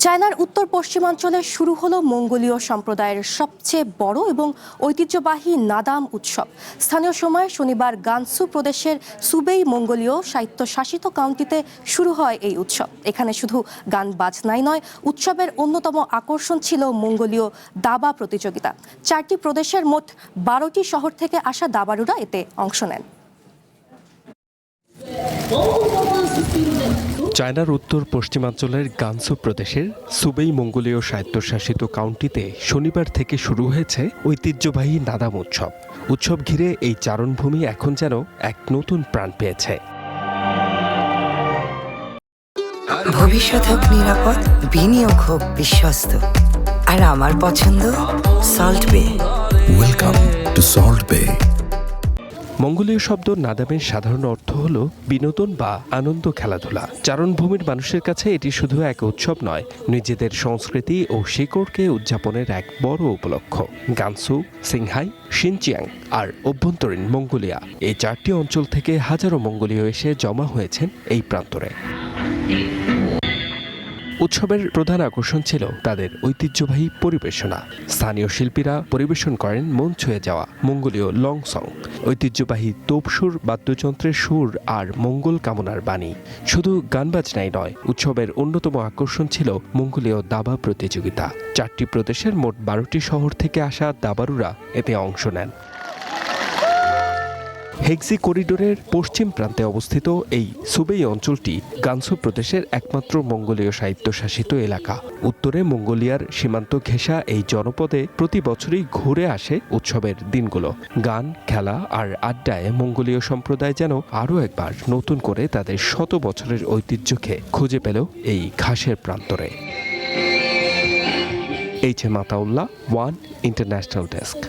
চায়নার উত্তর পশ্চিমাঞ্চলে শুরু হলো মঙ্গোলীয় সম্প্রদায়ের সবচেয়ে বড় এবং ঐতিহ্যবাহী নাদাম উৎসব। স্থানীয় সময় শনিবার গানসু প্রদেশের সুবেই মঙ্গোলীয় স্বায়ত্তশাসিত কাউন্টিতে শুরু হয় এই উৎসব। এখানে শুধু গান বাজনাই নয়, উৎসবের অন্যতম আকর্ষণ ছিল মঙ্গোলীয় দাবা প্রতিযোগিতা। 4টি প্রদেশের মোট 12টি শহর থেকে আসা দাবাড়ুরা এতে অংশ নেন। চায়নার উত্তর পশ্চিমাঞ্চলের গানসু প্রদেশের সুবেই মঙ্গোলীয় স্বায়ত্তশাসিত কাউন্টিতে শনিবার থেকে শুরু হয়েছে ঐতিহ্যবাহী নাদাম উৎসব। উৎসব ঘিরে এই চারণভূমি এখন যেন এক নতুন প্রাণ পেয়েছে। ভবিষ্যৎ হোক নিরাপদ, বিনিয়োগ হোক বিশ্বস্ত, আর আমার পছন্দ সল্ট বে। ওয়েলকাম টু সল্ট বে। মঙ্গোলীয় শব্দ নাদামের সাধারণ অর্থ হল বিনোদন বা আনন্দ, খেলাধুলা। চারণভূমির মানুষের কাছে এটি শুধু এক উৎসব নয়, নিজেদের সংস্কৃতি ও শিকড়কে উদযাপনের এক বড় উপলক্ষ। গানসু, সিংহাই, শিনচিয়াং আর অভ্যন্তরীণ মঙ্গোলিয়া, এই 4টি অঞ্চল থেকে হাজারো মঙ্গোলীয় এসে জমা হয়েছেন এই প্রান্তরে। উৎসবের প্রধান আকর্ষণ ছিল তাদের ঐতিহ্যবাহী পরিবেশনা। স্থানীয় শিল্পীরা পরিবেশন করেন মন ছুঁয়ে যাওয়া মঙ্গোলীয় লং সং, ঐতিহ্যবাহী তোপসুর, বাদ্যযন্ত্রের সুর আর মঙ্গল কামনার বাণী। শুধু গান বাজনাই নয়, উৎসবের অন্যতম আকর্ষণ ছিল মঙ্গোলীয় দাবা প্রতিযোগিতা। 4টি প্রদেশের মোট 12টি শহর থেকে আসা দাবাড়ুরা এতে অংশ নেন। হেক্সি করিডোরের পশ্চিম প্রান্তে অবস্থিত এই সুবেই অঞ্চলটি গানসু প্রদেশের একমাত্র মঙ্গোলীয় স্বায়ত্তশাসিত এলাকা। উত্তরে মঙ্গোলিয়ার সীমান্ত ঘেঁষা এই জনপদে প্রতি বছরই ঘুরে আসে উৎসবের দিনগুলো। গান, খেলা আর আড্ডায় মঙ্গোলীয় সম্প্রদায় যেন আরও একবার নতুন করে তাদের শত বছরের ঐতিহ্যকে খুঁজে পেল এই ঘাসের প্রান্তরে। H M Ataullah, one international desk.